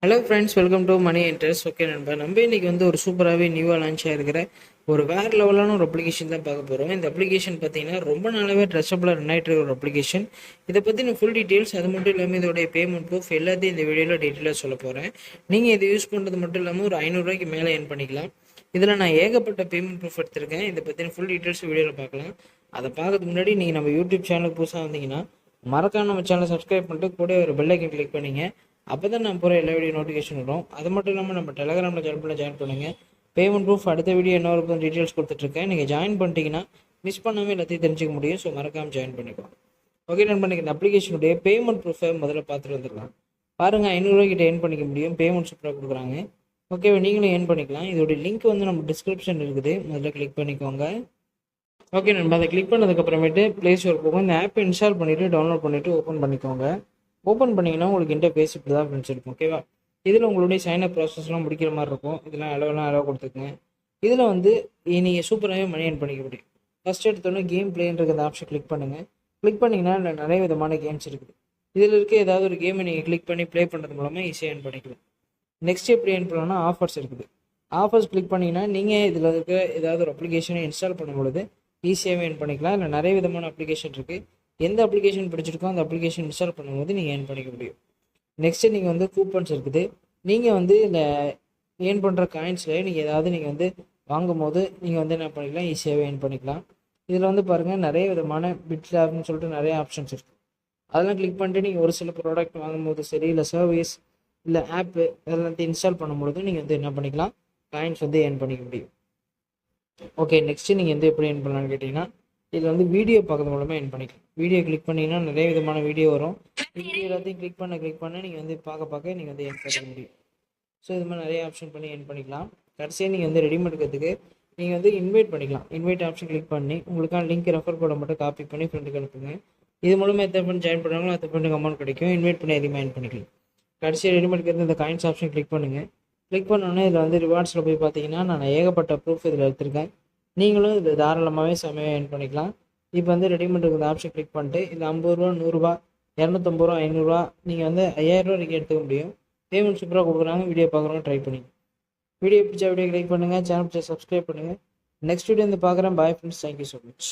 Hello friends, welcome to money interest. Okay நண்பா, நம்ம இன்றைக்கி வந்து ஒரு சூப்பராகவே நியூவாக லான்ச் ஆகிருக்கிற ஒரு வேறு லெவலான ஒரு அப்ளிகேஷன் தான் பார்க்க போகிறோம். இந்த அப்ளிகேஷன் பார்த்தீங்கன்னா ரொம்ப நாளாகவே ட்ரெஸ்ஸபிளாக ரன் ஆகிட்டு இருக்கிற ஒரு அப்ளிகேஷன். இதை பற்றின ஃபுல் டீட்டெயில்ஸ், அது மட்டும் இல்லாமல் இதோடைய பேமெண்ட் ப்ரூஃப் எல்லாத்தையும் இந்த வீடியோவில் டீட்டெயிலாக சொல்ல போகிறேன். நீங்கள் இதை யூஸ் பண்ணுறது மட்டும் இல்லாமல் ஒரு 500 ரூபாய்க்கு மேலே ஏர்ன் பண்ணிக்கலாம். இதில் நான் ஏகப்பட்ட பேமெண்ட் ப்ரூஃப் எடுத்திருக்கேன். இதை பற்றின ஃபுல் டீட்டெயில்ஸ் வீடியோவில் பார்க்கலாம். அதை பார்க்கறதுக்கு முன்னாடி நீங்கள் நம்ம யூடியூப் சேனலுக்கு புதுசாக வந்தீங்கன்னா மறக்காம நம்ம சேனலை சப்ஸ்கிரைப் பண்ணிட்டு கூட ஒரு பெல் ஐக்கன் கிளிக் பண்ணிங்க. அப்போ தான் நான் போகிற எல்லா வீடியோ நோட்டிஃபிகேஷன் வரும். அது மட்டும் இல்லாமல் நம்ம டெலகிராமில் ஜாயின் பண்ணுங்கள். பேமெண்ட் ப்ரூஃப் அடுத்த வீடியோ என்ன இருக்கும் டீட்டெயில்ஸ் கொடுத்துட்ருக்கேன். நீங்கள் ஜாயின் பண்ணிட்டீங்கன்னா மிஸ் பண்ணாமல் எல்லாத்தையும் தெரிஞ்சுக்க முடியும். ஸோ மறக்காமல் ஜாயின் பண்ணிக்கலாம். ஓகே நண்பா, இந்த அப்ளிகேஷனுடைய பேமெண்ட் ப்ரூஃபை முதல்ல பார்த்துட்டு வந்துடலாம். பாருங்கள், 500 ரூபாய்க்கிட்ட ஏர்ன் பண்ணிக்க முடியும். பேமெண்ட் சூப்பராக கொடுக்குறாங்க. ஓகே, நீங்களும் ஏர்ன் பண்ணிக்கலாம். இதோடைய லிங்க் வந்து நம்ம டிஸ்கிரிப்ஷன் இருக்குது, முதல்ல கிளிக் பண்ணிக்கோங்க. ஓகே நண்பா, அதை கிளிக் பண்ணதுக்கப்புறமேட்டு ப்ளே ஸ்டோர் போகும். இந்த ஆப்பை இன்ஸ்டால் பண்ணிவிட்டு டவுன்லோட் பண்ணிவிட்டு ஓப்பன் பண்ணிக்கோங்க. ஓப்பன் பண்ணிங்கன்னா உங்களுக்கு இன்டர்ஃபேஸ் இப்படி தான் ஃப்ரெண்ட்ஸ் இருக்கும். ஓகேவா, இதில் உங்களுடைய சைனப் ப்ராசஸ்லாம் முடிக்கிற மாதிரி இருக்கும். இதெல்லாம் அளவு கொடுத்துக்குங்க. இதில் வந்து நீங்கள் சூப்பராகவே மணி ஏர்ன் பண்ணிக்க முடியும். ஃபஸ்ட் எடுத்தோன்னே கேம் பிளேன்ற அந்த ஆப்ஷன் கிளிக் பண்ணுங்கள். கிளிக் பண்ணிங்கன்னா இதில் நிறைய விதமான கேம்ஸ் இருக்குது. இதில் இருக்க ஏதாவது ஒரு கேமை நீங்கள் கிளிக் பண்ணி ப்ளே பண்ணுறது மூலமாக ஈஸியாக ஏர்ன் பண்ணிக்கலாம். நெக்ஸ்ட் எப்படி ஏர்ன் பண்ணலாம்னா ஆஃபர்ஸ் இருக்குது. ஆஃபர்ஸ் கிளிக் பண்ணிங்கன்னா நீங்கள் இதில் இருக்க ஏதாவது ஒரு அப்ளிகேஷனை இன்ஸ்டால் பண்ணும்பொழுது ஈஸியாகவே ஏர்ன் பண்ணிக்கலாம். இல்லை நிறைய விதமான அப்ளிகேஷன் இருக்குது. எந்த அப்ளிகேஷன் பிடிச்சிருக்கோ அந்த அப்ளிகேஷன் இன்ஸ்டால் பண்ணும்போது நீங்கள் ஏர்ன் பண்ணிக்க முடியும். நெக்ஸ்ட்டு நீங்கள் வந்து கூப்பன்ஸ் இருக்குது. நீங்கள் வந்து இந்த ஏர்ன் பண்ணுற காயின்ஸில் நீங்கள் ஏதாவது நீங்கள் வந்து வாங்கும் போது நீங்கள் வந்து என்ன பண்ணிக்கலாம், ஈஸியாகவே ஏர்ன் பண்ணிக்கலாம். இதில் வந்து பாருங்கள், நிறைய விதமான பிட் லேப்னு சொல்லிட்டு நிறைய ஆப்ஷன்ஸ் இருக்குது. அதெல்லாம் கிளிக் பண்ணிட்டு நீங்கள் ஒரு சில ப்ராடக்ட் வாங்கும்போது சரி, இல்லை சர்வீஸ், இல்லை ஆப்பு அதெல்லாத்தையும் இன்ஸ்டால் பண்ணும்பொழுது நீங்கள் வந்து என்ன பண்ணிக்கலாம், காயின்ஸ் வந்து ஏர்ன் பண்ணிக்க முடியும். ஓகே, நெக்ஸ்ட்டு நீங்கள் வந்து எப்படி ஏர்ன் பண்ணலான்னு கேட்டிங்கன்னா, இதில் வந்து வீடியோ பார்க்கறது மூலமாக ஏர்ன் பண்ணிக்கலாம். வீடியோ கிளிக் பண்ணிங்கன்னா நிறைய விதமான வீடியோ வரும். வீடியோ எல்லாத்தையும் கிளிக் பண்ண நீங்கள் வந்து பார்க்க நீங்கள் வந்து ஏர்ன் பண்ணிக்க முடியும். ஸோ இது மாதிரி நிறைய ஆப்ஷன் பண்ணி ஏர்ன் பண்ணிக்கலாம். கடைசியாக நீங்கள் வந்து ரெடிமேட் எடுக்கிறதுக்கு நீங்கள் வந்து இன்வைட் பண்ணிக்கலாம். இன்வைட் ஆப்ஷன் கிளிக் பண்ணி உங்களுக்கான லிங்க் ரெஃபர் கோடை மட்டும் காப்பி பண்ணி ஃப்ரெண்டுக்கு அனுப்புங்க. இது மூலமாக எத்தனை பண்ணி ஜாயின் பண்ணுறாங்களோ அத்தனை ஃப்ரெண்டுக்கு அமௌண்ட் கிடைக்கும். இன்வைட் பண்ணி அதிகமாக ஏர்ன் பண்ணிக்கலாம். கடைசியாக ரெடிமேட் எடுத்து இந்த காயின்ஸ் ஆப்ஷன் கிளிக் பண்ணுங்கள். கிளிக் பண்ணோன்னே இதில் வந்து ரிவார்ட்ஸில் போய் பார்த்தீங்கன்னா நான் ஏகப்பட்ட ப்ரூஃப் இதில் எடுத்திருக்கேன். நீங்களும் இது தாராளமாகவே செமையாக ஏர்ன் பண்ணிக்கலாம். இப்போ வந்து ரெடிமேட் இந்த ஆப்ஷன் கிளிக் பண்ணிட்டு இந்த 50 ரூபா, 100 ரூபா, 250 ரூபா, 500 ரூபா நீங்கள் வந்து 5000 ரூபா வரைக்கும் எடுத்துக்க முடியும். பேமெண்ட் சூப்பராக கொடுக்குறாங்க. வீடியோ பார்க்குறவங்க ட்ரை பண்ணி வீடியோ பிடிச்சா வீடியோ லைக் பண்ணுங்கள். சேனல் பிடிச்சா சப்ஸ்கிரைப் பண்ணுங்கள். நெக்ஸ்ட் வீடியோ வந்து பார்க்குறேன். Bye friends, thank you so much.